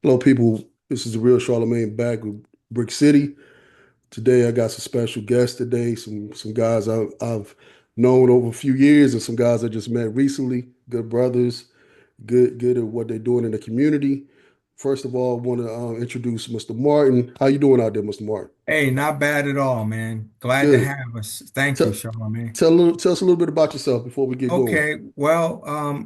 Hello, people. This is the Real Charlemagne back with Brick City. Today, I got some special guests today. Some guys I've known over a few years, and some guys I just met recently. Good brothers, good at what they're doing in the community. First of all, I want to introduce Mr. Martin. How you doing out there, Mr. Martin? Hey, not bad at all, man. Glad to Good. have us. Thank you, Tell Charlamagne. tell us a little bit about yourself before we get going. Okay, well,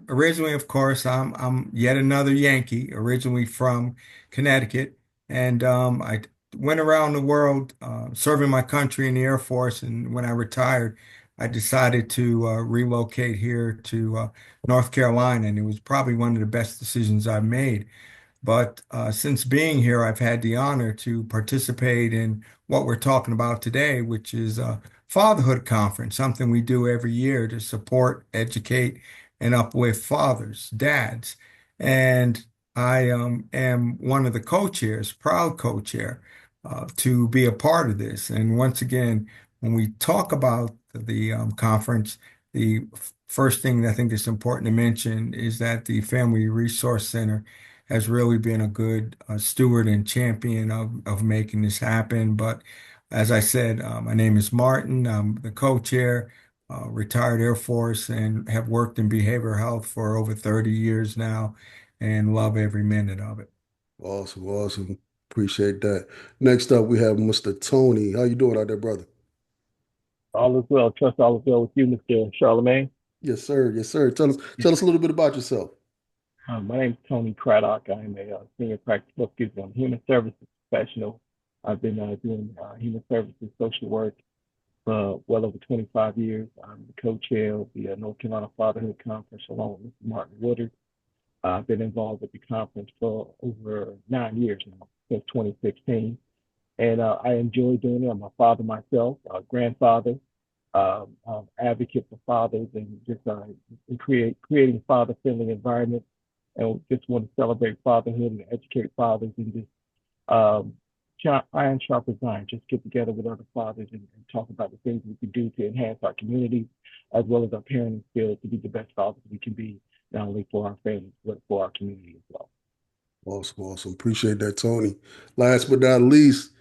originally, of course, I'm yet another Yankee, originally from Connecticut, and I went around the world serving my country in the Air Force. And when I retired, I decided to relocate here to North Carolina, and it was probably one of the best decisions I've made. But since being here, I've had the honor to participate in what we're talking about today, which is a Fatherhood Conference, something we do every year to support, educate, and uplift fathers, dads. And I am one of the co-chairs, proud co-chair, to be a part of this. And once again, when we talk about the conference, the first thing I think is important to mention is that the Family Resource Center has really been a good steward and champion of making this happen. But as I said, my name is Martin. I'm the co-chair, retired Air Force, and have worked in behavioral health for over 30 years now and love every minute of it. Awesome, awesome. Appreciate that. Next up, we have Mr. Tony. How you doing out there, brother? All is well. Trust all is well with you, Mr. Charlemagne. Yes, sir. Yes, sir. Tell us a little bit about yourself. My name is Tony Craddock. I'm a senior practice human services professional. I've been doing human services social work for well over 25 years. I'm the co-chair of the North Carolina Fatherhood Conference along with Mr. Martin Woodard. I've been involved with the conference for over 9 years now, since 2016. And I enjoy doing it. I'm a father myself, a grandfather, advocate for fathers, and just creating father-friendly environments. And just want to celebrate fatherhood and educate fathers and just um, iron sharpens iron. Just get together with other fathers and talk about the things we can do to enhance our communities as well as our parenting skills to be the best fathers we can be, not only for our families but for our community as well. Awesome, awesome. Appreciate that, Tony. Last but not least,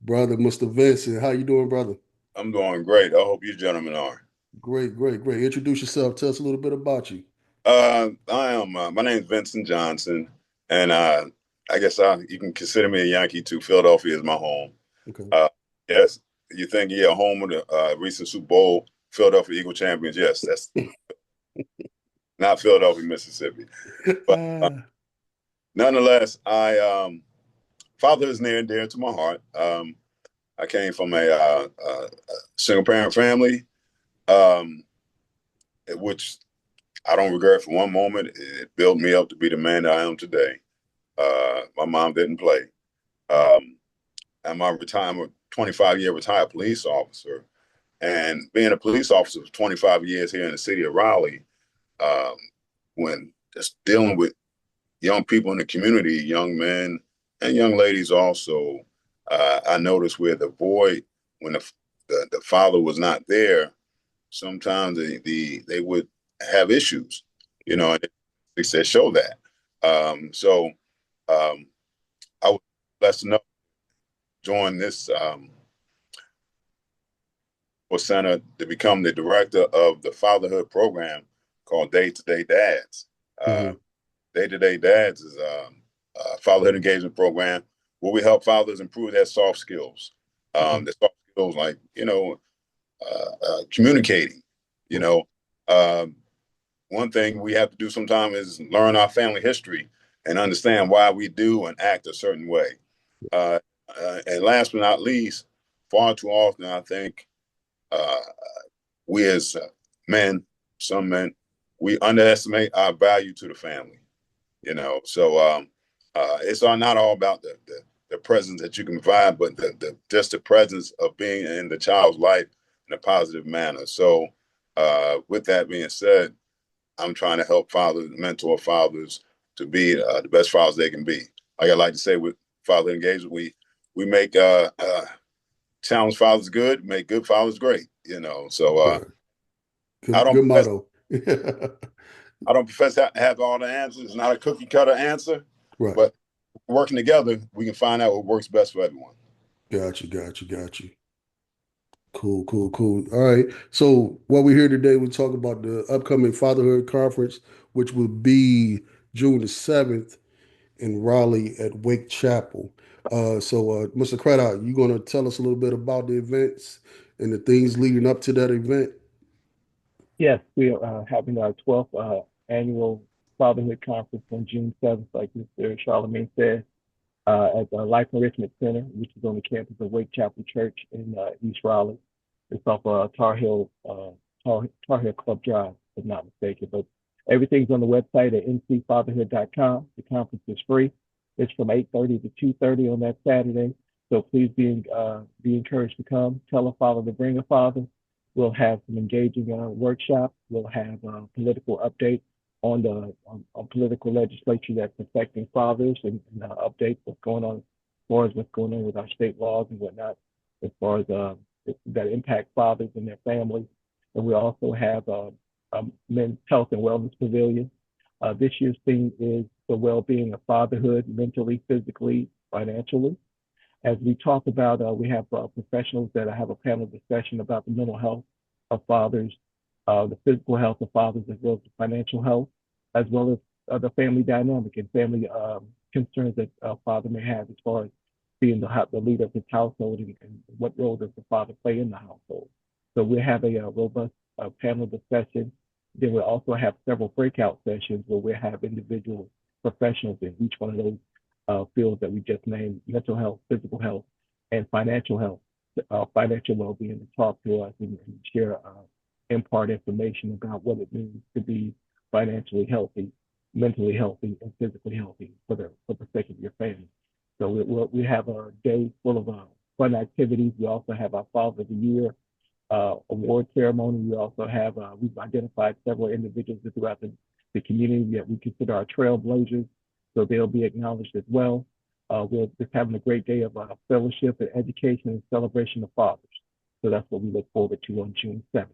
brother, Mr. Vincent. How you doing, brother? I'm doing great. I hope you gentlemen are. Great, great, great. Introduce yourself. Tell us a little bit about you. My name is Vincent Johnson, and I guess you can consider me a Yankee too. Philadelphia is my home. Okay. Uh, yes, you think, yeah, home of the recent Super Bowl, Philadelphia Eagle champions. Yes, that's not Philadelphia, Mississippi. But nonetheless, father is near and dear to my heart. I came from a single parent family, um, which I don't regret for one moment. It built me up to be the man that I am today. My mom didn't play. Um, I'm a 25-year retired police officer. And being a police officer for 25 years here in the city of Raleigh, um, when just dealing with young people in the community, young men and young ladies also, I noticed where the void, when the father was not there, sometimes they would have issues, and they said show that. So um, I was blessed enough to join this center to become the director of the fatherhood program called Day to Day Dads. Uh, Mhm. Day to Day Dads is a fatherhood engagement program where we help fathers improve their soft skills. Okay. The soft skills like communicating. You Right. know, um, one thing we have to do sometimes is learn our family history and understand why we do and act a certain way. Uh, and last but not least, far too often, I think uh, we as men, some men, we underestimate our value to the family. So it's not all about the presence that you can provide, but just the presence of being in the child's life in a positive manner. So, with that being said, I'm trying to help fathers, mentor fathers to be the best fathers they can be. Like I like to say with father engagement, we make challenge fathers good, make good fathers great. Right. I Good, don't good profess motto. I don't profess to have all the answers. It's not a cookie cutter answer, Right. but working together, we can find out what works best for everyone. Got you. Cool, cool, cool. All right. So while we're here today, we'll talk about the upcoming Fatherhood Conference, which will be June the 7th in Raleigh at Wake Chapel. Mr. Craddock, you going to tell us a little bit about the events and the things leading up to that event? Yes, we are having our 12th annual Fatherhood Conference on June 7th, like Mr. Charlemagne said, at the Life Enrichment Center, which is on the campus of Wake Chapel Church in East Raleigh. It's off Tar Heel Club Drive, if not mistaken. But everything's on the website at ncfatherhood.com. The conference is free. It's from 8:30 to 2:30 on that Saturday. So please be encouraged to come. Tell a father to bring a father. We'll have some engaging workshops. We'll have political updates on political legislation that's affecting fathers and updates what's going on as far as what's going on with our state laws and whatnot as far as that impact fathers and their families. And we also have a men's health and wellness pavilion. This year's theme is the well-being of fatherhood, mentally, physically, financially. As we talk about, we have professionals that have a panel discussion about the mental health of fathers, the physical health of fathers, as well as the financial health, as well as the family dynamic and family concerns that a father may have as far as being the leader of his household and what role does the father play in the household. So we have a robust panel discussion. Then we'll also have several breakout sessions where we have individual professionals in each one of those fields that we just named: mental health, physical health, and financial health, financial well-being, to talk to us and share, impart information about what it means to be financially healthy, mentally healthy, and physically healthy for the sake of your family. So we have a day full of fun activities. We also have our Father of the Year award ceremony. We also have we've identified several individuals throughout the community that we consider our trailblazers, so they'll be acknowledged as well. We're just having a great day of fellowship and education and celebration of fathers. So that's what we look forward to on June 7th.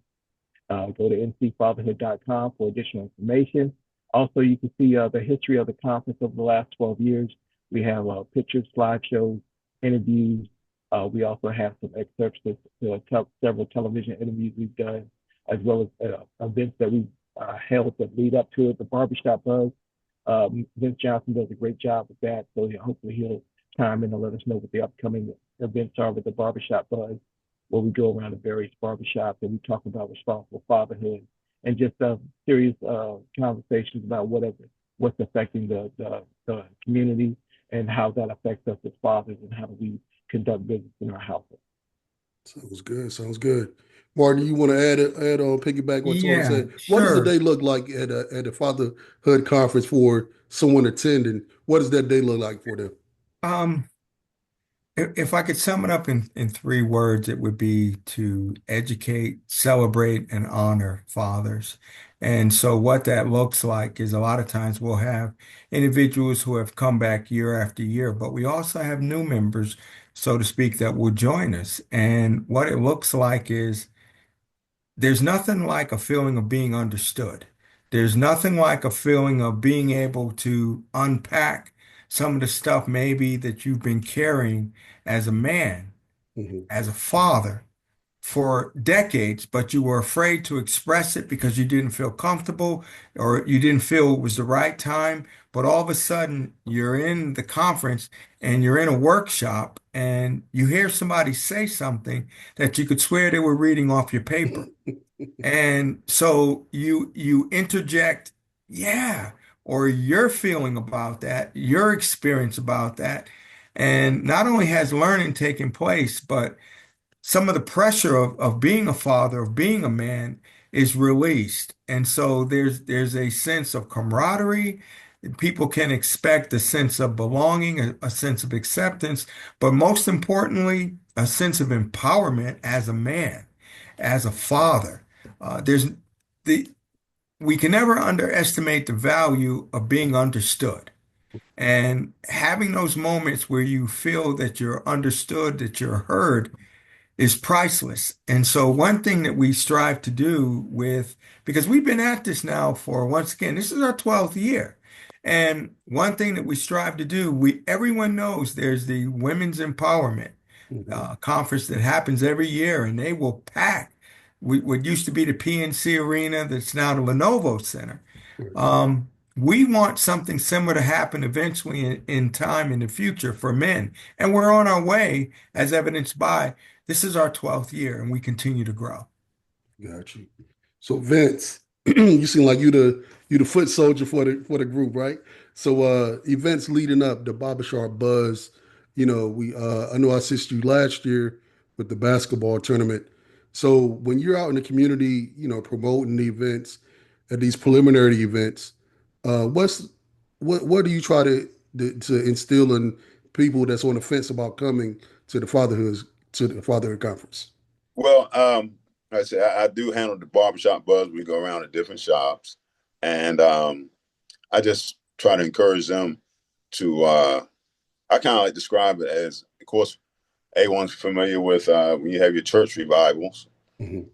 Go to ncfatherhood.com for additional information. Also, you can see the history of the conference over the last 12 years. We have pictures, slideshows, interviews. We also have some excerpts of several television interviews we've done, as well as events that we've held that lead up to it. The Barbershop Buzz. Vince Johnson does a great job with that, so hopefully he'll chime in and let us know what the upcoming events are with the Barbershop Buzz, where we go around the various barbershops and we talk about responsible fatherhood and just serious conversations about what's affecting the community and how that affects us as fathers and how do we conduct business in our household. Sounds good. Sounds good. Martin, you want to add on, piggyback what Tony Yeah, said? What does the sure. day look like at a fatherhood conference for someone attending? What does that day look like for them? Um, if I could sum it up in three words, it would be to educate, celebrate, and honor fathers. And so what that looks like is a lot of times we'll have individuals who have come back year after year, but we also have new members, so to speak, that will join us. And what it looks like is there's nothing like a feeling of being understood. There's nothing like a feeling of being able to unpack some of the stuff maybe that you've been carrying as a man, Mhm. as a father for decades, but you were afraid to express it because you didn't feel comfortable or you didn't feel it was the right time. But all of a sudden, you're in the conference and you're in a workshop and you hear somebody say something that you could swear they were reading off your paper. And so you interject, yeah, or your feeling about that, your experience about that. And not only has learning taken place, but some of the pressure of being a father, of being a man is released. And so there's a sense of camaraderie. People can expect a sense of belonging, a sense of acceptance, but most importantly, a sense of empowerment as a man, as a father. There's the We can never underestimate the value of being understood. And having those moments where you feel that you're understood, that you're heard, is priceless. And so one thing that we strive to do because we've been at this now for, once again, this is our 12th year. And one thing that we strive to do, everyone knows there's the Women's Empowerment Mhm. conference that happens every year, and they will pack what used to be the PNC Arena that's now the Lenovo Center. Right. We want something similar to happen eventually in time in the future for men. And we're on our way, as evidenced by this is our 12th year, and we continue to grow. Got you. So Vince, you seem like you the foot soldier for the group, right? So events leading up, the barbershop buzz, we I know I assisted you last year with the basketball tournament. So when you're out in the community, promoting the events at these preliminary events, what's what do you try to instill in people that's on the fence about coming to the fatherhood conference? Well, like I said, I do handle the barbershop buzz. We go around to different shops, and I just try to encourage them to. I kind of like describe it as, of course, everyone's familiar with when you have your church revivals. Mhm.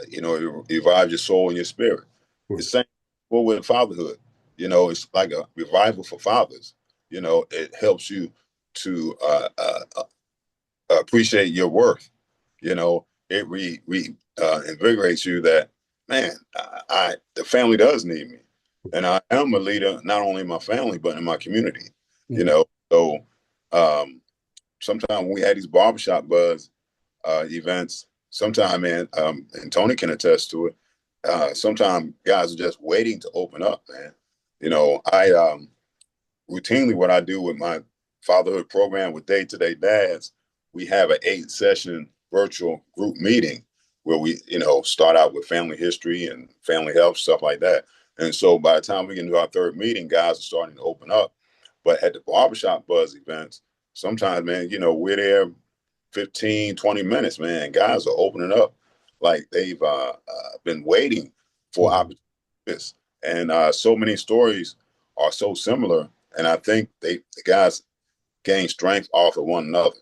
You revive your soul and your spirit. Right. It's same well with fatherhood. It's like a revival for fathers. It helps you to appreciate your worth. It invigorates you that, man, the family does need me, and I am a leader not only in my family but in my community. Mhm. So um, sometimes when we had these barbershop buzz events, sometimes, man, and Tony can attest to it. Sometimes guys are just waiting to open up, man. I routinely what I do with my fatherhood program with day-to-day dads, we have an 8 session virtual group meeting where we, start out with family history and family health, stuff like that. And so by the time we get into our third meeting, guys are starting to open up. But at the barbershop buzz events, sometimes, man, we're there 15, 20 minutes, man. Guys are opening up like they've been waiting for Mhm. opportunities. And so many stories are so similar. And I think the guys gain strength off of one another,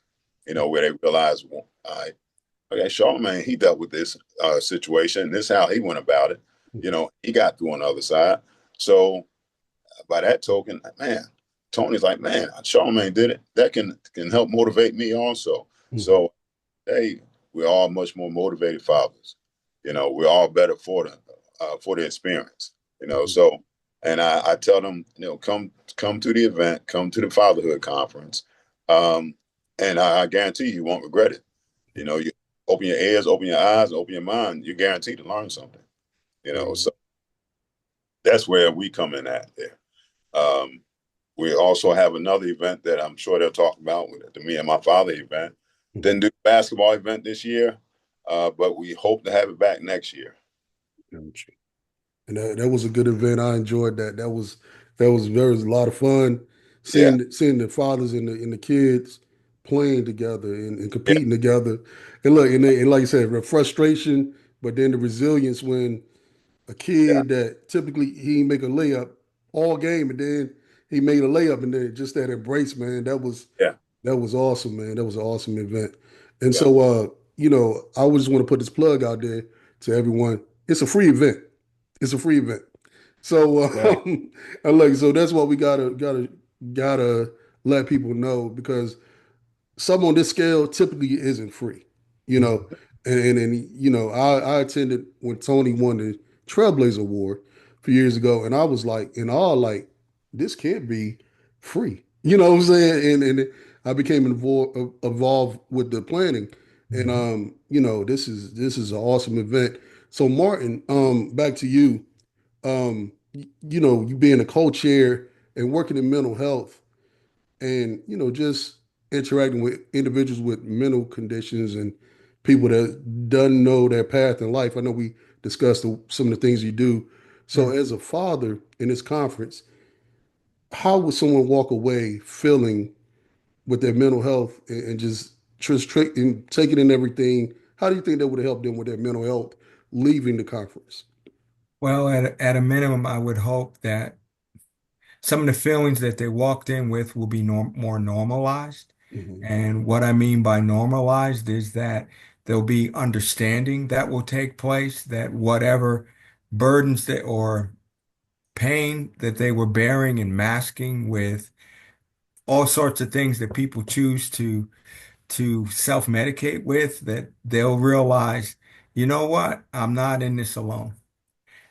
where they realize, well, okay, Charlemagne, he dealt with this situation. This is how he went about it. He got through on the other side. So by that token, man, Tony's like, man, Charlemagne did it. That can help motivate me also. Mhm. So hey, we're all much more motivated fathers. We're all better for the experience. Mhm. So and I tell them, come to the event, come to the fatherhood conference, and I guarantee you won't regret it. You open your ears, open your eyes, open your mind. You're guaranteed to learn something. Mhm. So that's where we come in at there. Um, we also have another event that I'm sure they'll talk about with the Me and My Father event. Mhm. Didn't do the basketball event this year, but we hope to have it back next year. Gotcha. And that was a good event. I enjoyed that. There was a lot of fun Yeah, seeing the fathers and the kids playing together and yeah, competing together. And look, and like you said, the frustration, but then the resilience when a yeah, kid that typically he make a layup all game, and then he made a layup, and then just that embrace, man, yeah, that was awesome, man. That was an awesome event. And yeah. so, I would just want to put this plug out there to everyone. It's a free event. It's a free event. So, Right. and look, so that's what we gotta let people know because some on this scale typically isn't free, you know. And I attended when Tony won the Trailblazer Award a few years ago, and I was like in awe, like this can't be free. You know what I'm saying? And I became involved with the planning, and this is an awesome event. So Martin, back to you. You being a co-chair and working in mental health and just interacting with individuals with mental conditions and people that doesn't know their path in life. I know we discussed some of the things you do. So Yeah. as a father in this conference, how would someone walk away feeling with their mental health and just and taking in everything? How do you think that would help them with their mental health leaving the conference? Well, at a minimum, I would hope that some of the feelings that they walked in with will be more normalized. Hmm. And what I mean by normalized is that there'll be understanding that will take place, that whatever burdens that or pain that they were bearing and masking with all sorts of things that people choose to self-medicate with, that they'll realize, you know what? I'm not in this alone.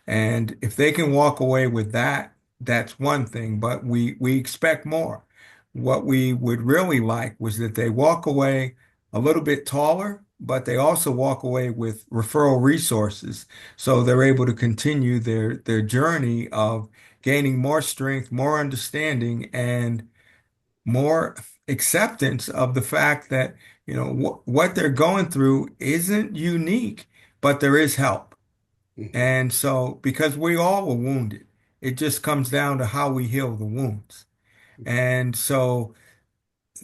And if they can walk away with that, that's one thing, but we expect more. What we would really like was that they walk away a little bit taller, but they also walk away with referral resources so they're able to continue their journey of gaining more strength, more understanding, and more acceptance of the fact that, what they're going through isn't unique, but there is help. Mhm. And so, because we all were wounded, it just comes down to how we heal the wounds. And so,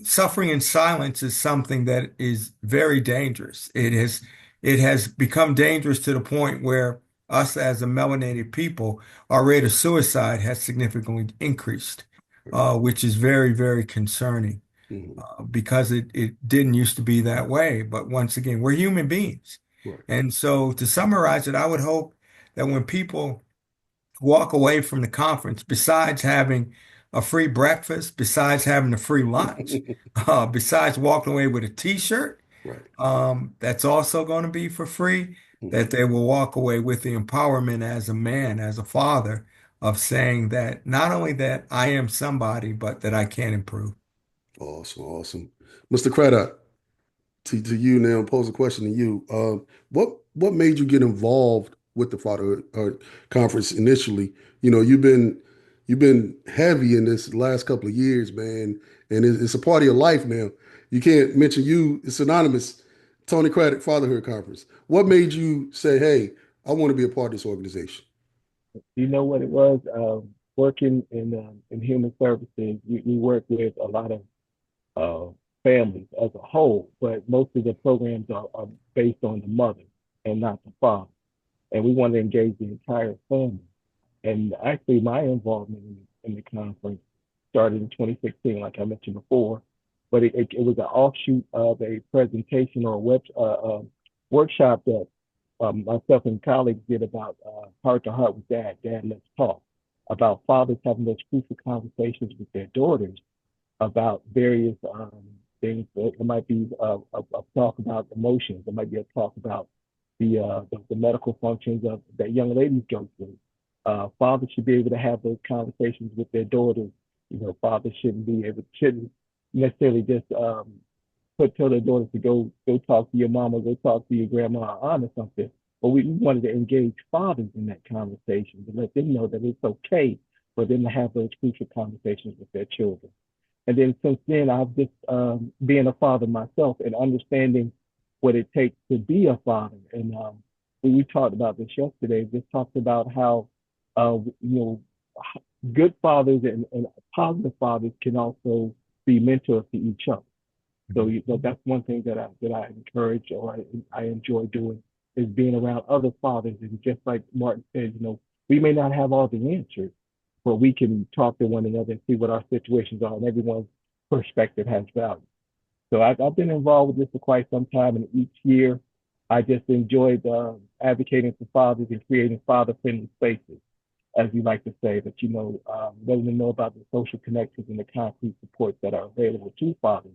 suffering in silence is something that is very dangerous. It has become dangerous to the point where us as a melanated people, our rate of suicide has significantly increased, which is very, very concerning, Mhm. because it didn't used to be that way. But once again, we're human beings. Right. And so, to summarize it, I would hope that when people walk away from the conference, besides having a free breakfast, besides having a free lunch, besides walking away with a t-shirt, Right. that's also going to be for free, that Mhm. they will walk away with the empowerment as a man, as a father, of saying that not only that I am somebody, but that I can improve. Awesome. Awesome. Mr. Craddock, to you now, pose a question to you. What made you get involved with the Fatherhood Conference initially? You've been heavy in this last couple of years, man, and it's a part of your life now. You can't mention you; it's synonymous. Tony Craddock Fatherhood Conference. What made you say, "Hey, I want to be a part of this organization"? You know what it was? Working in human services, we work with a lot of uh, families as a whole, but most of the programs are based on the mother and not the father. And we want to engage the entire family. And actually, my involvement in the conference started in 2016, like I mentioned before, but it was an offshoot of a presentation or a workshop that myself and colleagues did about heart to heart with dad. Dad, let's talk about fathers having those crucial conversations with their daughters about various things. It might be a talk about emotions. It might be a talk about the medical functions of that young ladies go through. Fathers should be able to have those conversations with their daughters. Fathers shouldn't necessarily just tell their daughters to go talk to your mama, go talk to your grandma or aunt or something. But we wanted to engage fathers in that conversation to let them know that it's okay for them to have those crucial conversations with their children. And then since then, I've just being a father myself and understanding what it takes to be a father. And we talked about this yesterday. Just talked about how you know good fathers and positive fathers can also be mentors to each other. So that's one thing that I encourage or I enjoy doing is being around other fathers. And just like Martin said, we may not have all the answers, but we can talk to one another and see what our situations are, and everyone's perspective has value. So I've been involved with this for quite some time, and each year I just enjoyed advocating for fathers and creating father-friendly spaces, as we like to say, that letting them know about the social connections and the concrete supports that are available to fathers.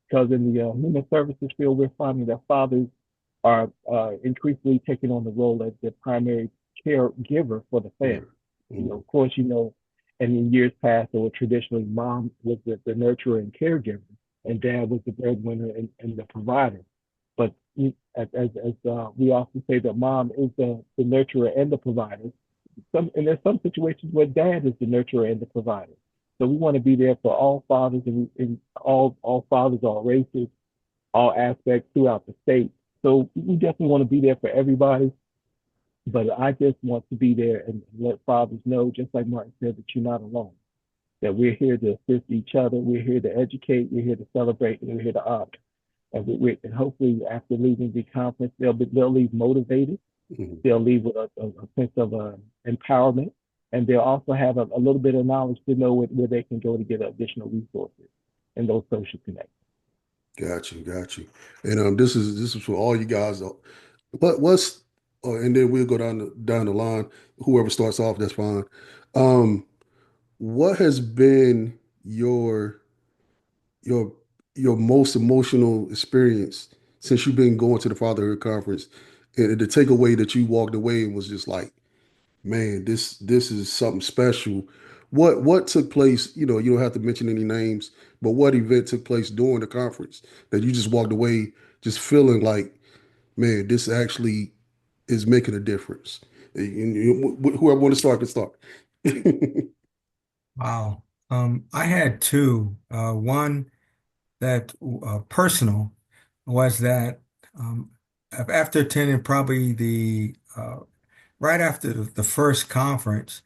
Because in the human services field, we're finding that fathers are increasingly taking on the role as the primary caregiver for the family. Right. Mhm. Of course, and in years past, there were traditionally mom was the nurturer and caregiver, and dad was the breadwinner and the provider. But as we often say, that mom is the nurturer and the provider. And there's some situations where dad is the nurturer and the provider. So we want to be there for all fathers and all fathers, all races, all aspects throughout the state. So we definitely want to be there for everybody. But I just want to be there and let fathers know, just like Martin said, that you're not alone. That we're here to assist each other. We're here to educate. We're here to celebrate, and we're here to honor. And hopefully, after leaving the conference, they'll leave motivated. Mhm. They'll leave with a sense of empowerment, and they'll also have a little bit of knowledge to know where they can go to get additional resources and those social connections. Got you. And this is for all you guys. What's and then we'll go down the line. Whoever starts off, that's fine. Um, what has been your your most emotional experience since you've been going to the Fatherhood Conference, and the takeaway that you walked away and was just like, man, this is something special. What took place? You know, you don't have to mention any names, but what event took place during the conference that you just walked away just feeling like, man, this actually is making a difference. Whoever want to start can start. Wow. I had two. One that personal was that after attending probably the right after the first conference,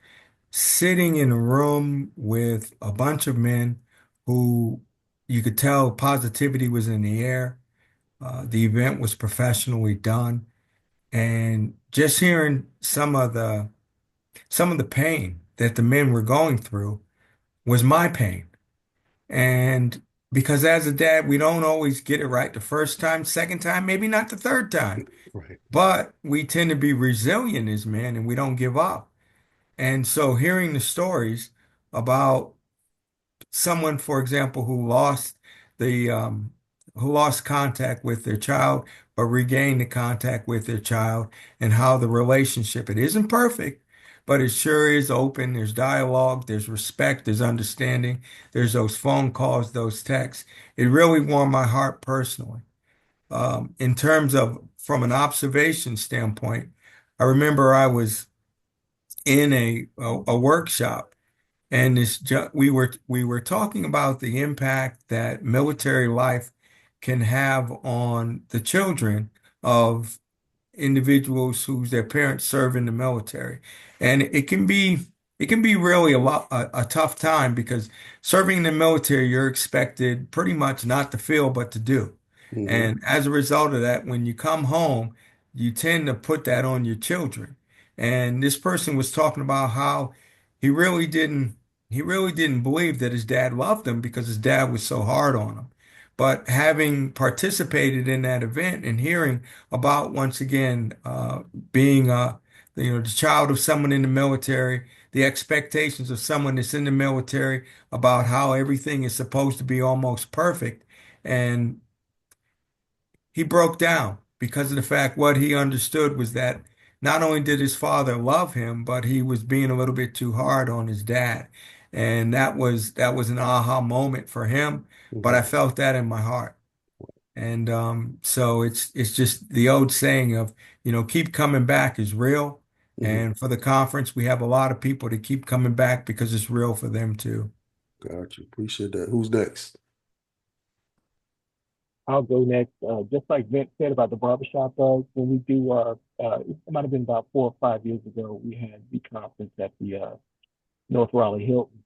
sitting in a room with a bunch of men who you could tell positivity was in the air. The event was professionally done, and just hearing some of the pain that the men were going through was my pain. And because as a dad, we don't always get it right the first time, second time, maybe not the third time, Right. but we tend to be resilient as men and we don't give up. And so hearing the stories about someone, for example, the who lost contact with their child, but regained the contact with their child, and how the relationship, it isn't perfect, but it sure is open. There's dialogue, there's respect, there's understanding, there's those phone calls, those texts. It really warmed my heart personally. In terms of from an observation standpoint, I remember I was in a workshop, and we were talking about the impact that military life can have on the children of individuals whose their parents serve in the military. And it can be really a tough time because serving in the military, you're expected pretty much not to feel but to do. Hmm. And as a result of that, when you come home, you tend to put that on your children. And this person was talking about how he really didn't he really didn't believe that his dad loved him because his dad was so hard on him. But having participated in that event and hearing about once again being the child of someone in the military, the expectations of someone that's in the military about how everything is supposed to be almost perfect, and he broke down because of the fact what he understood was that not only did his father love him, but he was being a little bit too hard on his dad, and that was an aha moment for him. But I Hmm. felt that in my heart. And so it's just the old saying of, keep coming back is real. Hmm. And for the conference, we have a lot of people that keep coming back because it's real for them too. Got you. Appreciate that. Who's next? I'll go next. Just like Vince said about the barbershop, when we do it might have been about 4 or 5 years ago, we had the conference at the North Raleigh Hilton,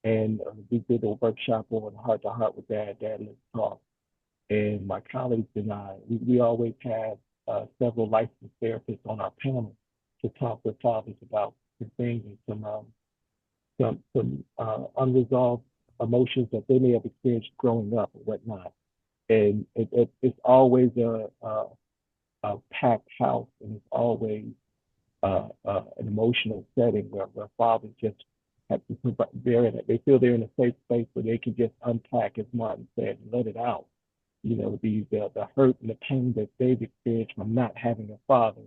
and we did a workshop on heart to heart with Dad Let's Talk. And my colleagues and we always have several licensed therapists on our panel to talk with fathers about some things and some unresolved emotions that they may have experienced growing up or whatnot. And it's always a packed house, and it's always an emotional setting where fathers just have to they're in it. They feel they're in a safe space where they can just unpack, as Martin said, and let it out. The hurt and the pain that they've experienced from not having a father,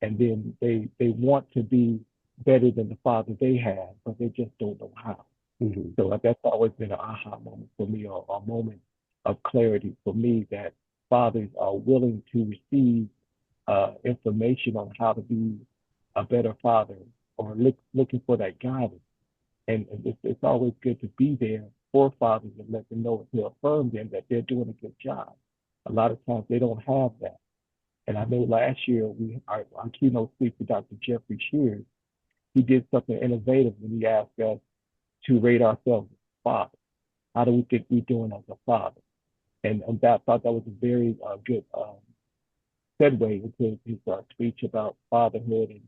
and then they want to be better than the father they had, but they just don't know how. Hmm. So that's always been an aha moment for me, or a moment of clarity for me, that fathers are willing to receive information on how to be a better father, or looking for that guidance. And it's always good to be there for fathers and let them know, and to affirm them that they're doing a good job. A lot of times they don't have that. And I know last year our keynote speaker, Dr. Jeffrey Shears, he did something innovative when he asked us to rate ourselves as fathers. How do we think we're doing as a father? And that thought that was a very good segue into his speech about fatherhood,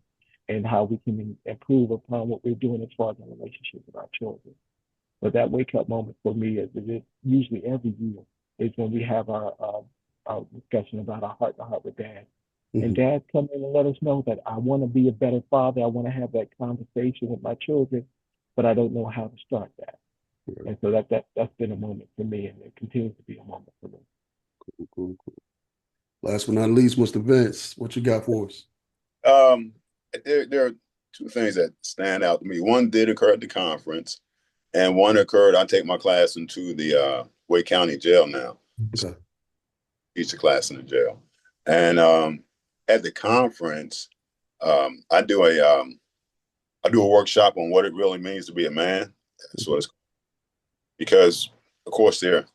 and how we can improve upon what we're doing as far as our relationship with our children. But that wake up moment for me, is it is usually every year, is when we have our discussion about our heart to heart with Dad. And Hmm. dads come in and let us know that I want to be a better father. I want to have that conversation with my children, but I don't know how to start that. Right. And so that's been a moment for me, and it continues to be a moment for me. Cool, cool, cool. Last but not least, Mr. Vince, what you got for us? Um, there are two things that stand out to me. One did occur at the conference, and one occurred. I take my class into the Wake County Jail now. So Okay. teach the class in the jail, and at the conference, I do a workshop on what it really means to be a man. That's what it's because, of course, there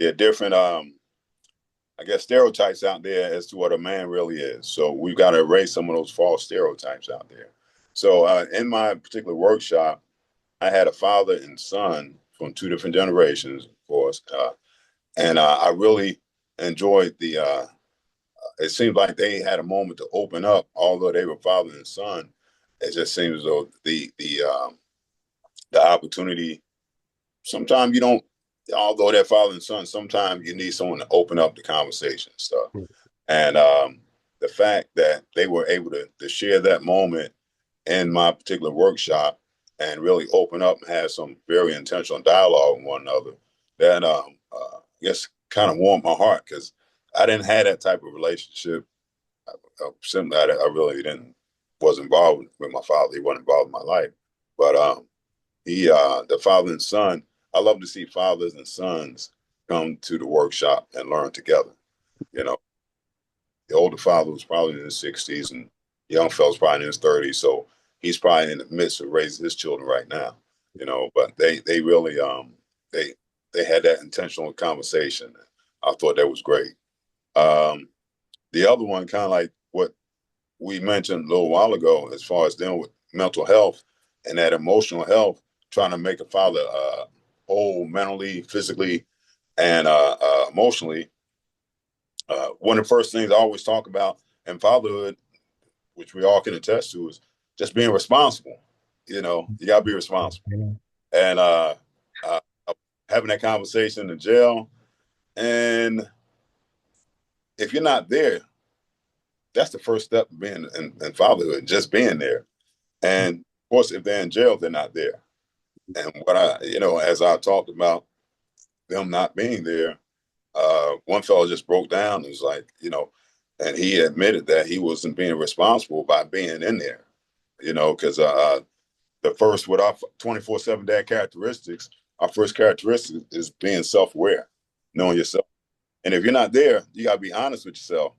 are different I guess stereotypes out there as to what a man really is. So we've got to erase some of those false stereotypes out there. So in my particular workshop, I had a father and son from two different generations, of course, and I really enjoyed the. It seemed like they had a moment to open up, although they were father and son. It just seems as though the opportunity. Sometimes you don't. Although they're father and son, sometimes you need someone to open up the conversation stuff. And the fact that they were able to share that moment in my particular workshop and really open up and have some very intentional dialogue with one another, that I guess kind of warmed my heart because I didn't have that type of relationship. Simply, I really didn't was involved with my father. He wasn't involved in my life, but the father and son. I love to see fathers and sons come to the workshop and learn together. You know, the older father was probably in his 60s and the young fellow's probably in his 30s. So he's probably in the midst of raising his children right now, but they really they they had that intentional conversation. I thought that was great. Um, the other one, kind of like what we mentioned a little while ago, as far as dealing with mental health and that emotional health, trying to make a father whole mentally, physically, and emotionally. One of the first things I always talk about in fatherhood, which we all can attest to, is just being responsible. You got to be responsible. Yeah. And uh, having that conversation in jail, and if you're not there, that's the first step of being in fatherhood, just being there. And of course, if they're in jail, they're not there. And as I talked about them not being there, one fellow just broke down and was like, and he admitted that he wasn't being responsible by being in there, because the first with our 24/7 dad characteristics, our first characteristic is being self-aware, knowing yourself. And if you're not there, you got to be honest with yourself.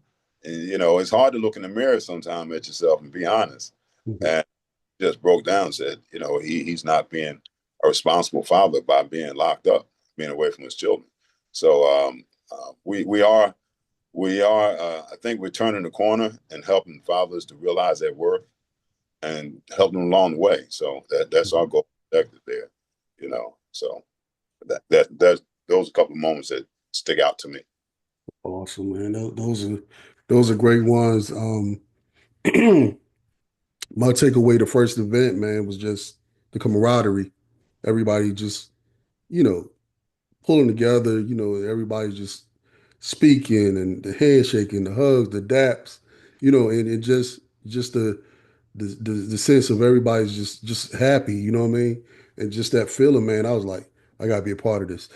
And, it's hard to look in the mirror sometime at yourself and be honest. Mhm. And just broke down and said, he's not being a responsible father by being locked up, being away from his children. So we are I think we're turning the corner and helping fathers to realize their worth and helping them along the way. So that's our goal there. So those are a couple of moments that stick out to me. Awesome, man. Those are great ones. My takeaway the first event, man, was just the camaraderie. Everybody just, you know, pulling together, everybody just speaking and the handshaking, the hugs, the daps, and just the sense of everybody's just happy, you know what I mean? And just that feeling, man, I was like, I gotta be a part of this.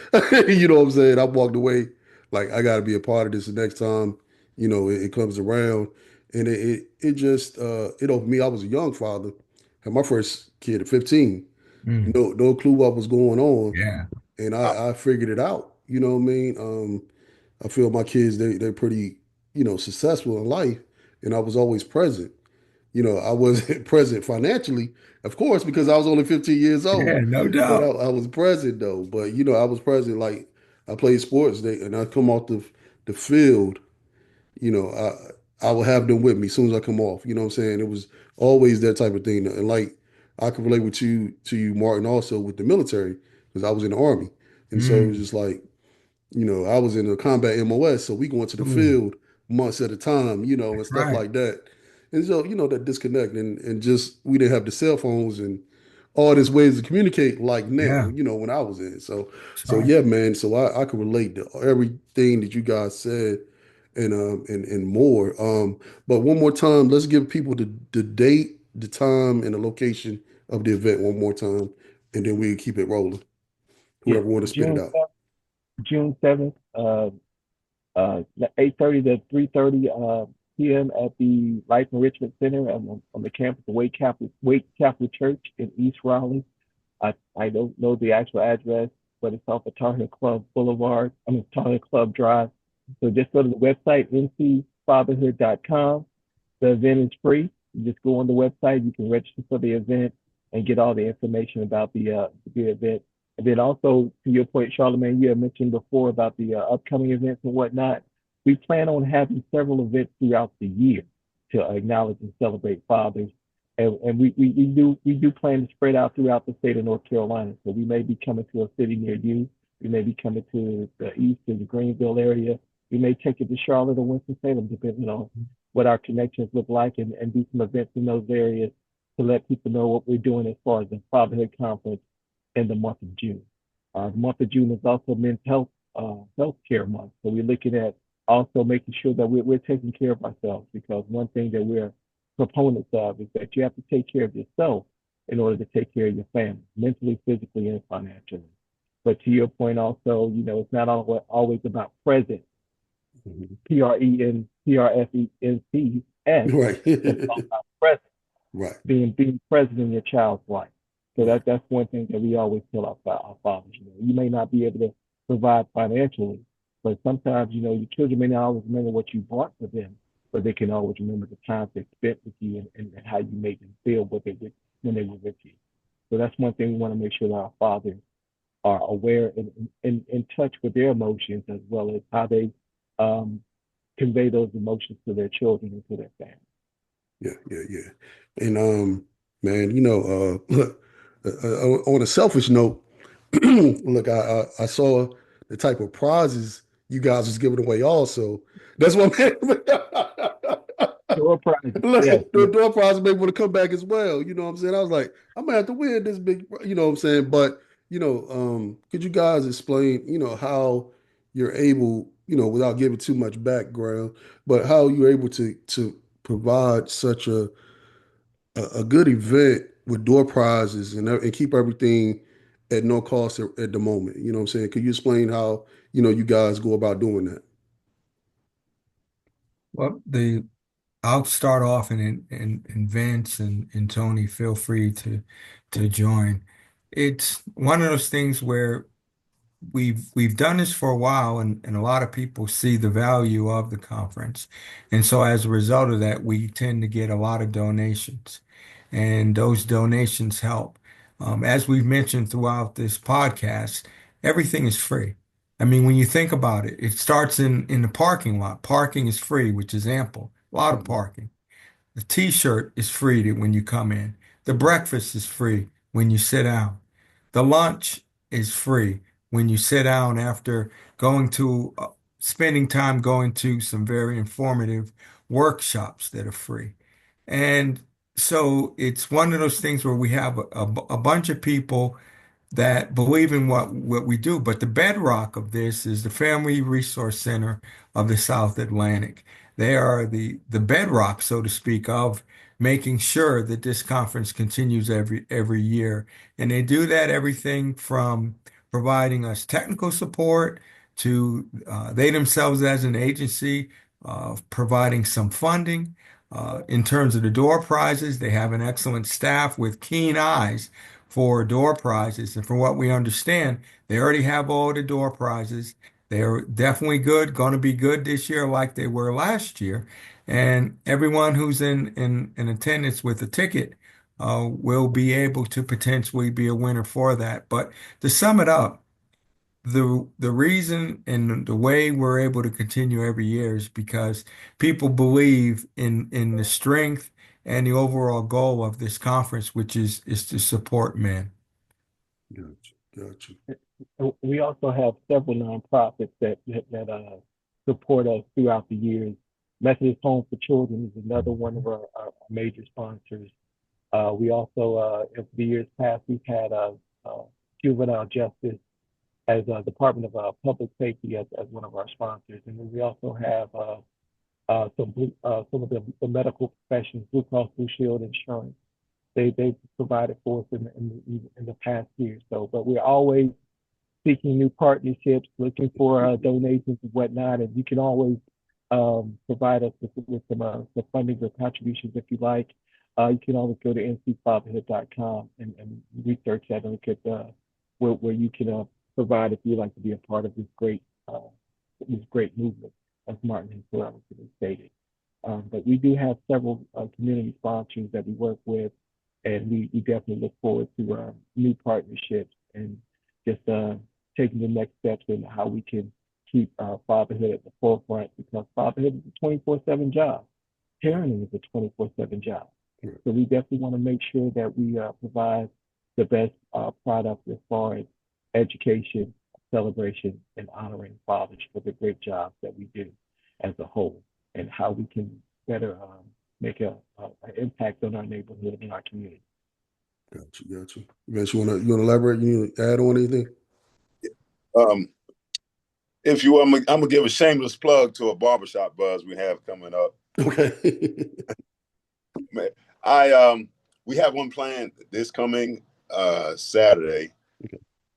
You know what I'm saying? I walked away like I gotta be a part of this the next time, it comes around. And it just it opened me. I was a young father, had my first kid at 15. Mm. No clue what was going on. Yeah. And I figured it out. You know what I mean? I feel my kids, they're pretty, successful in life. And I was always present. I wasn't present financially, of course, because I was only 15 years Yeah, old. no But doubt. I was present though. But I was present. Like I played sports, and I come off the field. I will have them with me as soon as I come off. You know what I'm saying? It was always that type of thing. And like I can relate with you to you, Martin, also with the military because I was in the army, and so it was Mm. just like I was in a combat MOS, so we going to the Ooh, field months at a time, and that's stuff right. like that. And so, that disconnect and just we didn't have the cell phones and all these ways to communicate like now, Yeah, when I was in. So that's so right. yeah, man. So I could relate to everything that you guys said. and more. But one more time, let's give people the date, the time, and the location of the event one more time, and then we keep it rolling. Yeah, Whoever want to spit it out. June 7th, 8:30 to 3:30 p.m. at the Life Enrichment Center on the campus of Wake Catholic Church in East Raleigh. I don't know the actual address, but it's off of Tar Heel Club Boulevard. Tar Heel Club Drive. So just go to the website, ncfatherhood.com. The event is free. You just go on the website. You can register for the event and get all the information about the event. And then also, to your point, Charlemagne, you had mentioned before about the upcoming events and whatnot. We plan on having several events throughout the year to acknowledge and celebrate fathers. And we do plan to spread out throughout the state of North Carolina. So we may be coming to a city near you. We may be coming to the east, to the Greenville area. We may take it to Charlotte or Winston-Salem, depending on what our connections look like, and do some events in those areas to let people know what we're doing as far as the Fatherhood Conference in the month of June. The month of June is also Men's Health Care Month. So we're looking at also making sure that we're taking care of ourselves, because one thing that we're proponents of is that you have to take care of yourself in order to take care of your family, mentally, physically, and financially. But to your point also, it's not always about present, PRESENTS, Right. it's all about present, Right. being present in your child's life. So that's one thing that we always tell our fathers. You may not be able to provide financially, but sometimes, your children may not always remember what you bought for them, but they can always remember the times they spent with you and how you made them feel when they were with you. So that's one thing we want to make sure that our fathers are aware and in touch with their emotions, as well as how they convey those emotions to their children and to their family. Yeah. And man, look, on a selfish note, look, I saw the type of prizes you guys was giving away also. That's what Door prizes, look, yes, the door prize may want to come back as well. You know what I'm saying? I was like, I'm gonna have to win this big, you know what I'm saying? But, could you guys explain, how you're able, without giving too much background, but how you're able to provide such a good event with door prizes and keep everything at no cost at the moment. You know what I'm saying? Could you explain how, you guys go about doing that? Well, I'll start off, and Vince and Tony, feel free to join. It's one of those things where we've done this for a while, and a lot of people see the value of the conference. And so as a result of that, we tend to get a lot of donations, and those donations help. As we've mentioned throughout this podcast, everything is free. I mean, when you think about it, it starts in the parking lot. Parking is free, which is ample. A lot of parking. The t-shirt is free when you come in. The breakfast is free when you sit down. The lunch is free when you sit down after spending time going to some very informative workshops that are free. And so it's one of those things where we have a bunch of people that believe in what we do. But the bedrock of this is the Family Resource Center of the South Atlantic. They are the bedrock, so to speak, of making sure that this conference continues every year. And they do that everything from providing us technical support to they themselves as an agency providing some funding. In terms of the door prizes, they have an excellent staff with keen eyes for door prizes. And from what we understand, they already have all the door prizes. They're definitely good, going to be good this year like they were last year. And everyone who's in attendance with a ticket will be able to potentially be a winner for that. But to sum it up, the reason and the way we're able to continue every year is because people believe in the strength and the overall goal of this conference, which is to support men. Gotcha. We also have several nonprofits that support us throughout the years. Methodist Home for Children is another one of our major sponsors. We also, in the years past, we've had juvenile justice as a Department of Public Safety as one of our sponsors, and then we also have some of the medical professions, Blue Cross Blue Shield insurance. They provided for us in the past year. So, but we're always seeking new partnerships, looking for donations and whatnot, and you can always provide us with some funding or contributions if you like. You can always go to ncfatherhood.com and research that and look at where you can provide if you'd like to be a part of this great movement, as Martin has so eloquently stated. But we do have several community sponsors that we work with, and we definitely look forward to new partnerships and just taking the next steps in how we can keep fatherhood at the forefront, because fatherhood is a 24/7 job. Parenting is a 24/7 job. So we definitely want to make sure that we provide the best product as far as education, celebration, and honoring fathers for the great job that we do as a whole, and how we can better make an impact on our neighborhood and our community. Got you. Vince, you wanna elaborate? You want to add on anything? If you want, I'm gonna give a shameless plug to a barbershop buzz we have coming up. Okay. We have one planned this coming Saturday,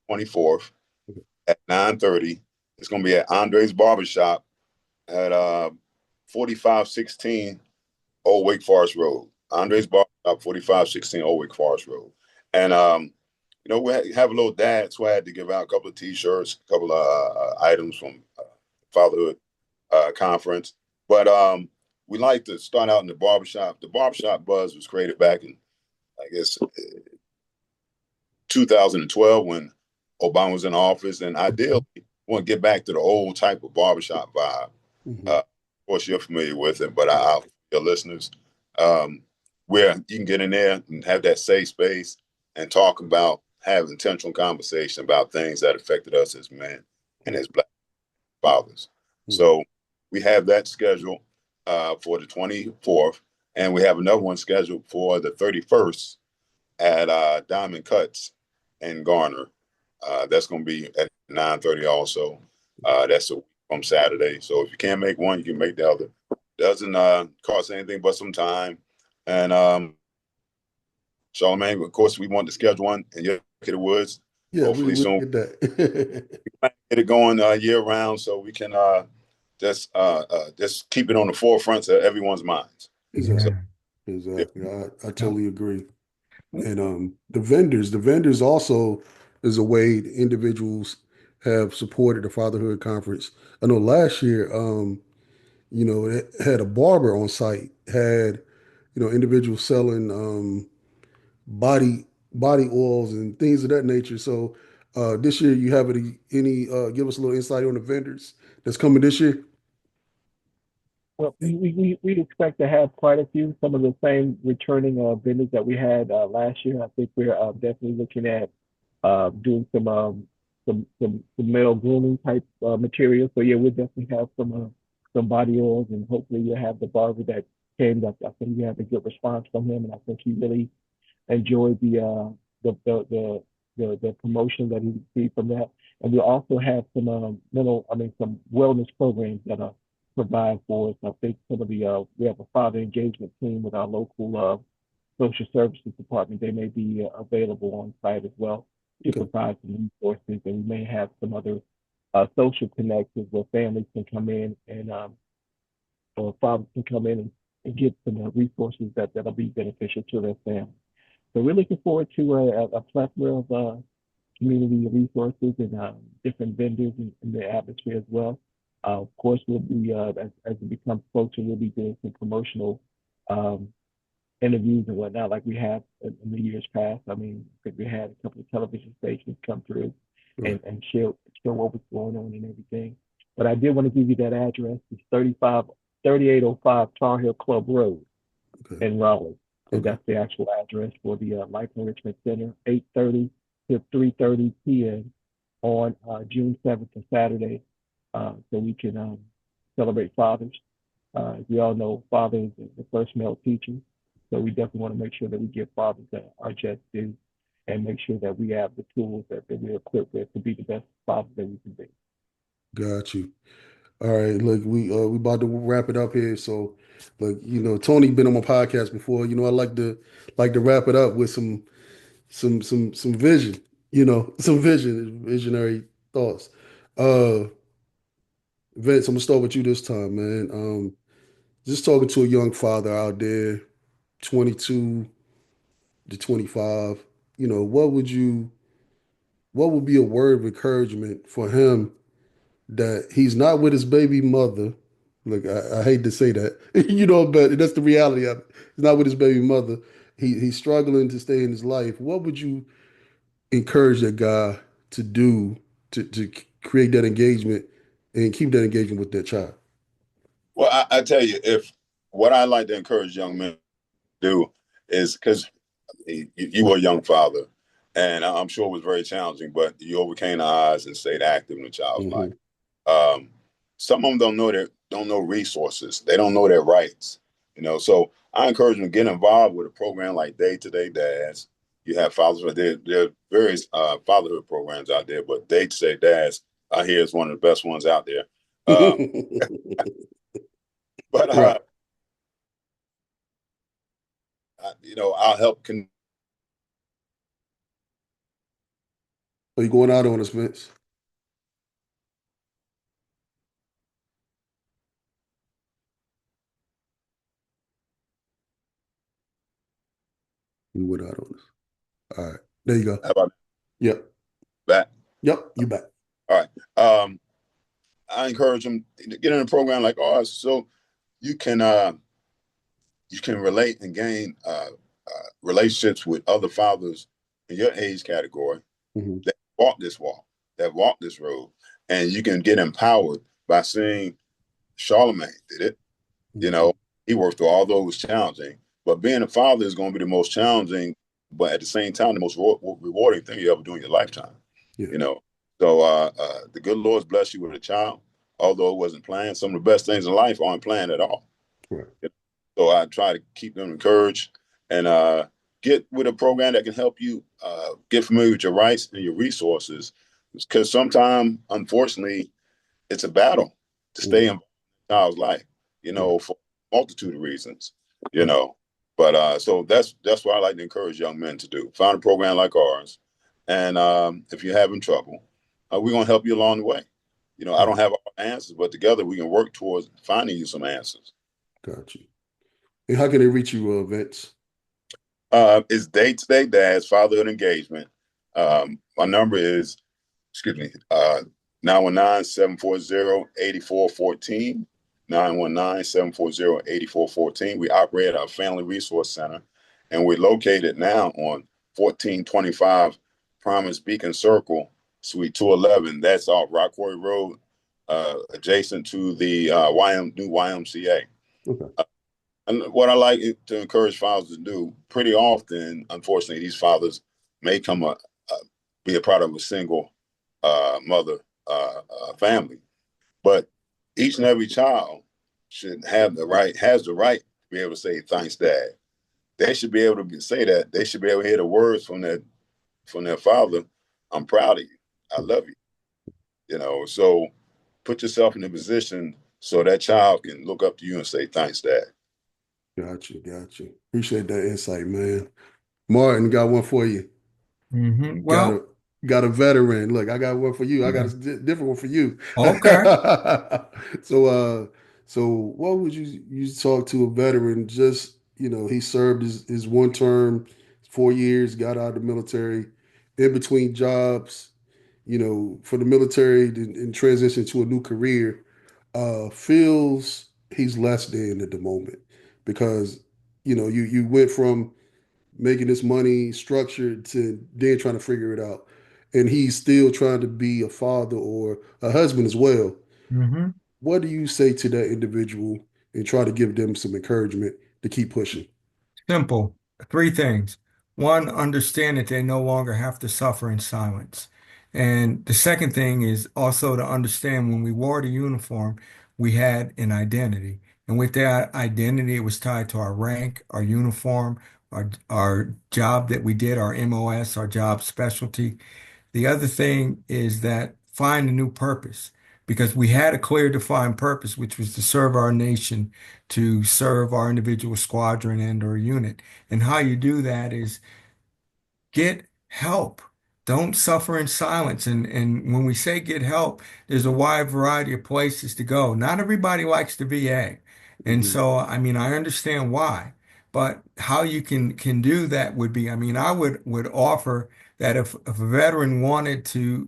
24th at 9:30. It's gonna be at Andre's Barbershop at 4516 Old Wake Forest Road. Andre's Barbershop, 4516 Old Wake Forest Road. And we have a little dad swag to give out, a couple of T-shirts, a couple of items from Fatherhood Conference. But we like to start out in the barbershop. The barbershop buzz was created back in, I guess, 2012 when Obama was in office. And ideally, we want to get back to the old type of barbershop vibe. Of course, you're familiar with it, but your listeners, where you can get in there and have that safe space and talk about, have intentional conversation about things that affected us as men and as Black fathers. So we have that scheduled for the 24th, and we have another one scheduled for the 31st at Diamond Cuts in Garner. That's going to be at 9:30 also. That's a week from Saturday. So if you can't make one, you can make the other. Doesn't cost anything but some time. And Charlemagne, of course, we want to schedule one in your neck of the woods. Yeah, hopefully we soon. get that. We might get it going year round, so we can just keep it on the forefront of everyone's minds. Exactly. I totally agree. And the vendors also is a way individuals have supported the Fatherhood Conference. I know last year, it had a barber on site, had, individuals selling body oils and things of that nature. So this year, you have any give us a little insight on the vendors that's coming this year? Well, we expect to have quite a few, some of the same returning vendors that we had last year. I think we're definitely looking at doing some male grooming type material. So yeah, we'll definitely have some body oils, and hopefully you'll have the barber that came. I think we had a good response from him, and I think he really enjoyed the promotion that he received from that. And we also have some wellness programs that are provide for us. I think some of we have a father engagement team with our local social services department. They may be available on site as well to provide some resources, and we may have some other social connections where families can come in and or fathers can come in and get some resources that'll be beneficial to their family. So we're looking forward to a plethora of community resources and different vendors in the atmosphere as well. Of course, we'll be, as it becomes closer, we'll be doing some promotional interviews and whatnot, like we have in the years past. I mean, we had a couple of television stations come through and show what was going on and everything. But I did want to give you that address. It's 3805 Tar Heel Club Road in Raleigh. So that's the actual address for the Life Enrichment Center, 8:30 to 3:30 p.m. on June 7th, a Saturday. So we can celebrate fathers. As we all know, father is the first male teacher. So we definitely want to make sure that we give fathers our just due. and make sure that we have the tools that we're equipped with to be the best father that we can be. Got you. All right, look, we about to wrap it up here. So, look, Tony been on my podcast before. I like to wrap it up with some vision. Some visionary thoughts. Uh, Vince, I'm gonna start with you this time, man. Just talking to a young father out there, 22 to 25. What would be a word of encouragement for him that he's not with his baby mother? Look, I hate to say that, but that's the reality of it. He's not with his baby mother. He's struggling to stay in his life. What would you encourage that guy to do to create that engagement and keep that engagement with that child? Well, I tell you, if what I like to encourage young men to do is because you were a young father, and I'm sure it was very challenging, but you overcame the odds and stayed active in the child's life. Hmm. Some of them don't know resources. They don't know their rights. So I encourage them to get involved with a program like Day to Day Dads. You have fathers, but there are various fatherhood programs out there, but Day to Day Dads I hear is one of the best ones out there. But Right. I'll help. Are you going out on us, Vince? You went out on us. All right. There you go. How about Yep. that? Yep. You back. All right. I encourage them to get in a program like ours, so you can relate and gain relationships with other fathers in your age category Hmm. that walk, that walk this road, and you can get empowered by seeing Charlemagne did it. You Hmm. know, he worked through all those challenging, but being a father is going to be the most challenging, but at the same time, the most rewarding thing you ever do in your lifetime. Yeah. You know, so the good Lord's blessed you with a child, although it wasn't planned. Some of the best things in life aren't planned at all. Right. So I try to keep them encouraged and get with a program that can help you get familiar with your rights and your resources. Because sometimes, unfortunately, it's a battle to stay Hmm. in a child's life, Right. for a multitude of reasons, you know. But so that's what I like to encourage young men to do. Find a program like ours, and if you're having trouble, we're gonna help you along the way. I Right. don't have all the answers, but together we can work towards finding you some answers. Got you. And how can they reach you, Vince? It's Day to Day Dad's Fatherhood Engagement. My number is, excuse me, 919-740-8414. 919-740-8414. We operate our Family Resource Center, and we're located now on 1425 Promise Beacon Circle, Suite 211. That's off Rock Quarry Road, adjacent to the new YMCA. Okay. And what I like to encourage fathers to do, pretty often, unfortunately, these fathers may be a part of a single mother family, but each and every child has the right to be able to say thanks, Dad. They should be able to say that. They should be able to hear the words from their father. I'm proud of you. I love you. So put yourself in a position so that child can look up to you and say thanks, Dad. Got you. Got you. Appreciate that insight, man. Martin, got one for you. Got a Well, got a veteran. Look, I got one for you. I got yeah. a different one for you. Okay. So so what would you talk to a veteran? Just, he served his one term, 4 years, got out of the military, in between jobs, for the military and transition to a new career, feels he's less than at the moment because you went from making this money structured to then trying to figure it out. And he's still trying to be a father or a husband as well. hmm What do you say to that individual and try to give them some encouragement to keep pushing? Simple. Three things. One, understand that they no longer have to suffer in silence. And the second thing is also to understand when we wore the uniform, we had an identity. And with that identity, it was tied to our rank, our uniform, our job that we did, our MOS, our job specialty. The other thing is that find a new purpose because we had a clear defined purpose, which was to serve our nation, to serve our individual squadron and or unit. And how you do that is get help. Don't suffer in silence. And when we say get help, there's a wide variety of places to go. Not everybody likes the VA. And Mhm. so, I mean, I understand why, but how you can do that would be, I mean, I would offer that if a veteran wanted to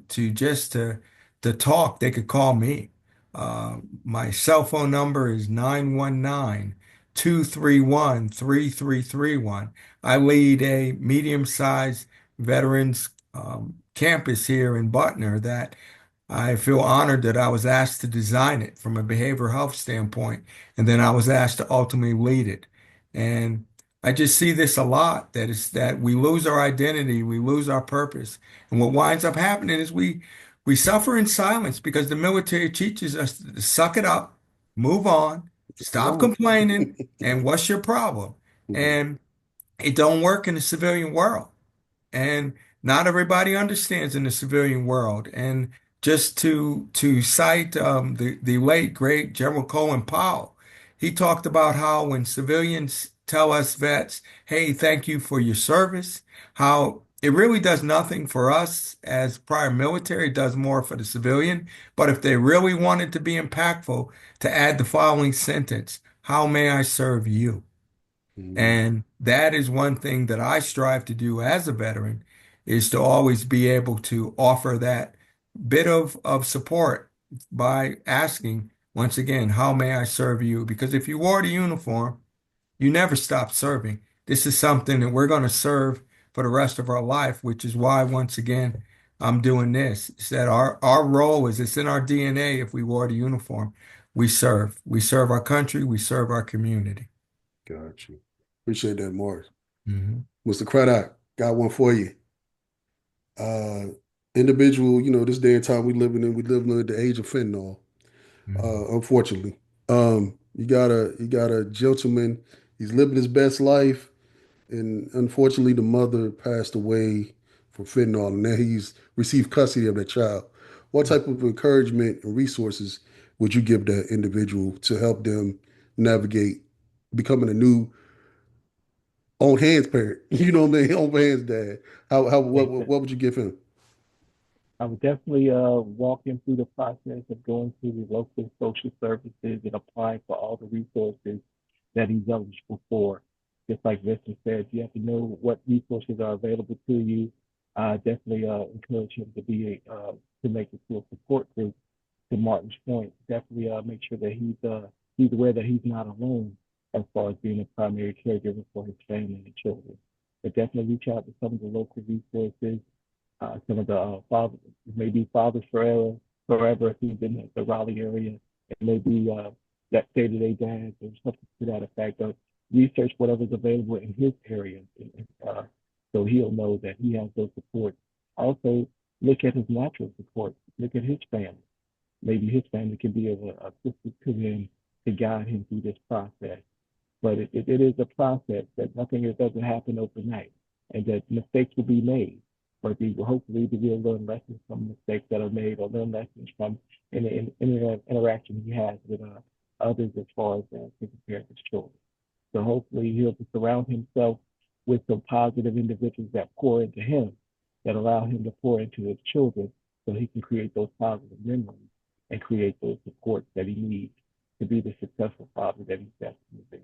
talk, they could call me. My cell phone number is 919-231-3331. I lead a medium-sized veterans campus here in Butner that I feel honored that I was asked to design it from a behavioral health standpoint, and then I was asked to ultimately lead it. And I just see this a lot that is that we lose our identity, we lose our purpose, and what winds up happening is we suffer in silence because the military teaches us to suck it up, move on, Come stop on. complaining, and what's your problem? Mhm. And it don't work in the civilian world. And not everybody understands in the civilian world. And just to cite the late great General Colin Powell, he talked about how when civilians tell us vets, "Hey, thank you for your service," how it really does nothing for us as prior military, it does more for the civilian. But if they really wanted to be impactful, to add the following sentence, "How may I serve you?" Mhm. And that is one thing that I strive to do as a veteran is to always be able to offer that bit of support by asking, once again, how may I serve you? Because if you wore the uniform, you never stop serving. This is something that we're going to serve for the rest of our life, which is why, once again, I'm doing this. It's that our role is it's in our DNA if we wore the uniform. We serve. We serve our country. We serve our community. Got you. Appreciate that, Morris. Mhm. Mr. Craddock, got one for you. Uh, individual, this day and time we live in the age of fentanyl. Mhm. Unfortunately, you got a gentleman. He's living his best life, and unfortunately, the mother passed away from fentanyl, and now he's received custody of that child. What type of encouragement and resources would you give that individual to help them navigate becoming a new on hands parent? You know what I mean? On hands dad. What would you give him? I would definitely walk him through the process of going to the local social services and applying for all the resources that he's eligible for. Just like Vincent said, you have to know what resources are available to you. Definitely encourage him to make it to a support group. To Martin's point, definitely make sure that he's aware that he's not alone as far as being a primary caregiver for his family and children. But definitely reach out to some of the local resources, some of the fathers, maybe Fathers Forever if he's in the Raleigh area, and maybe that day-to-day dads or something to that effect. Of research whatever's available in his area, so he'll know that he has those supports. Also, look at his natural support. Look at his family. Maybe his family can be of assistance to him to guide him through this process. But it is a process that nothing doesn't happen overnight, and that mistakes will be made. But hopefully we'll learn lessons from mistakes that are made, or learn lessons from any interaction he has with others as far as taking care of his children. So hopefully he'll surround himself with some positive individuals that pour into him, that allow him to pour into his children, so he can create those positive memories and create those supports that he needs to be the successful father that he's destined to be.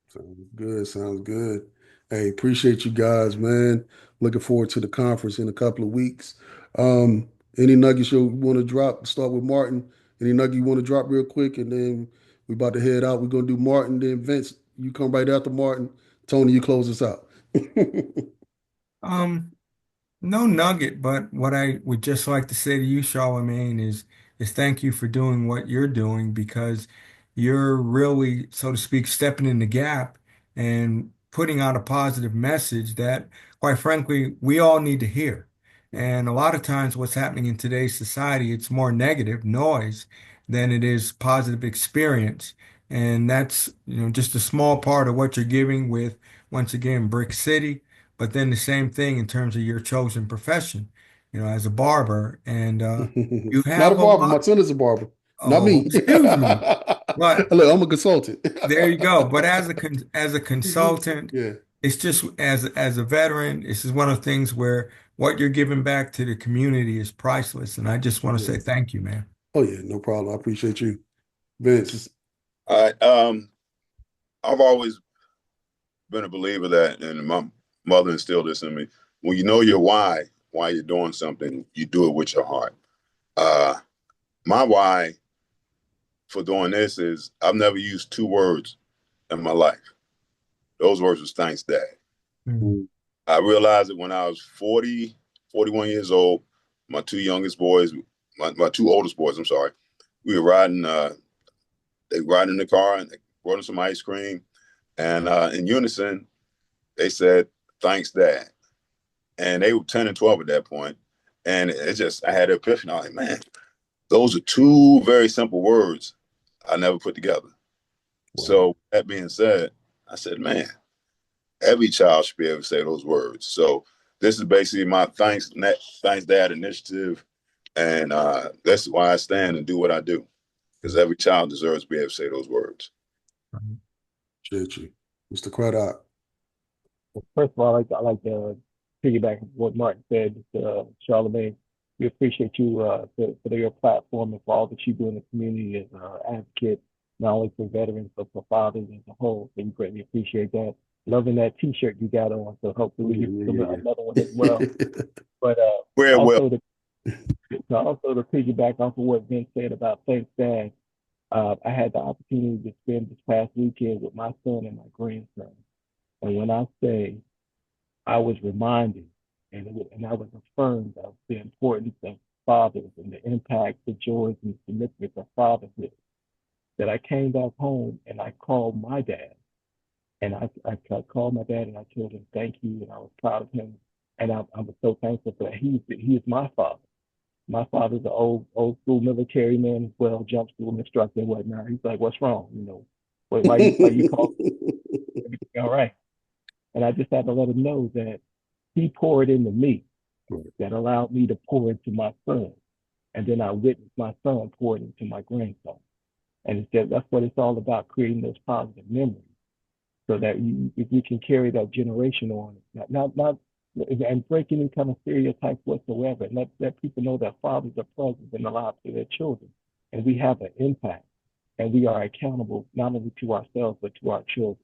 Sounds good. Sounds good. Hey, appreciate you guys, man. Looking forward to the conference in a couple of weeks. Any nuggets you want to drop? Start with Martin. Any nugget you want to drop real quick, and then we about to head out. We're gonna do Martin, then Vince. You come right after Martin. Tony, you close us out. Um, No nugget, but what I would just like to say to you, Charlemagne, is thank you for doing what you're doing because you're really, so to speak, stepping in the gap and putting out a positive message that, quite frankly, we all need to hear. And a lot of times what's happening in today's society, it's more negative noise than it is positive experience. And that's, just a small part of what you're giving with once again, Brick City, but then the same thing in terms of your chosen profession, as a barber. And you Not a have a barber. My lot. son is a barber. Not Oh, me. excuse me. But Look, I'm a consultant. there you go. But as a consultant, Yeah. it's just as a veteran, this is one of the things where what you're giving back to the community is priceless. And I just want to Yeah. say thank you, man. Oh yeah, no problem. I appreciate you, Vince. All right. I've always been a believer that, and my mother instilled this in me. When you know your why you're doing something, you do it with your heart. Uh, my why for doing this is I've never used two words in my life. Those words was thanks, Dad. Mm. I realized it when I was 40, 41 years old. My two youngest boys, my two oldest boys, I'm sorry, we were riding, they riding in the car and they brought them some ice cream. And in unison, they said, thanks, Dad. And they were 10 and 12 at that point. And it just, I had an epiphany. I was like, man, those are two very simple words I never put together. Wow. So that being said, I said, man, every child should be able to say those words. So this is basically my thanks Dad initiative. And that's why I stand and do what I do. Because every child deserves to be able to say those words. Appreciate you, Mr. Craddock. First of all, I like to piggyback on what Martin said, Charlemagne. We appreciate you for your platform and for all that you do in the community as an advocate, not only for veterans but for fathers as a whole. So we greatly appreciate that. Loving that T-shirt you got on. So hopefully we get another one as well. But also to piggyback off of what Vince said about thanks, Dad. I had the opportunity to spend this past weekend with my son and my grandson. And when I say I was reminded and I was affirmed of the importance of fathers and the impact, the joys, and the significance of fatherhood, that I came back home and I called my dad. And I called my dad and I told him thank you, and I was proud of him. And I was so thankful for that. He is my father. My father's an old school military man as well, jump school instructor and whatnot. He's like, "What's wrong? Why you call everything all right?" And I just had to let him know that he poured into me, that allowed me to pour into my son. And then I witnessed my son pour it into my grandson. And that's what it's all about, creating those positive memories so that if you can carry that generation on, not and break any kind of stereotypes whatsoever, and let people know that fathers are present in the lives of their children. And we have an impact, and we are accountable not only to ourselves, but to our children,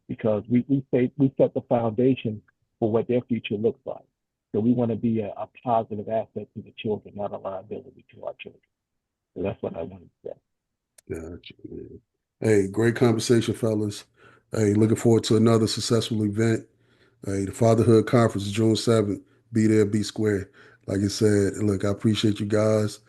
because we set the foundation for what their future looks like. So we want to be a positive asset to the children, not a liability to our children. So that's what I wanted to say. Gotcha, man. Hey, great conversation, fellas. Hey, looking forward to another successful event. Hey, the Fatherhood Conference, June 7th. Be there, be square. Like I said, look, I appreciate you guys.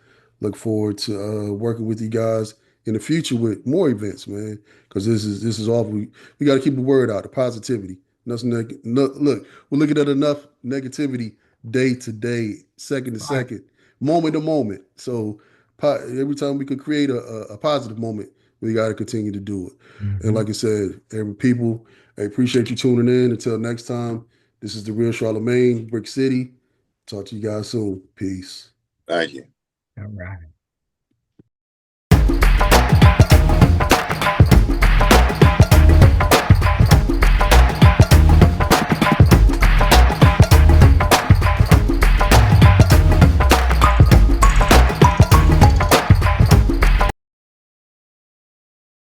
Look forward to working with you guys in the future with more events, man. Because this is all we got to keep the word out, the positivity. Nothing look, we're looking at enough negativity day to day, second to Right. second, moment to moment. So every time we could create a positive moment, we got to continue to do it. And Mhm. like I said, every people, I appreciate you tuning in. Until next time, this is the Real Charlemagne, Brick City. Talk to you guys soon. Peace. Thank you. All right.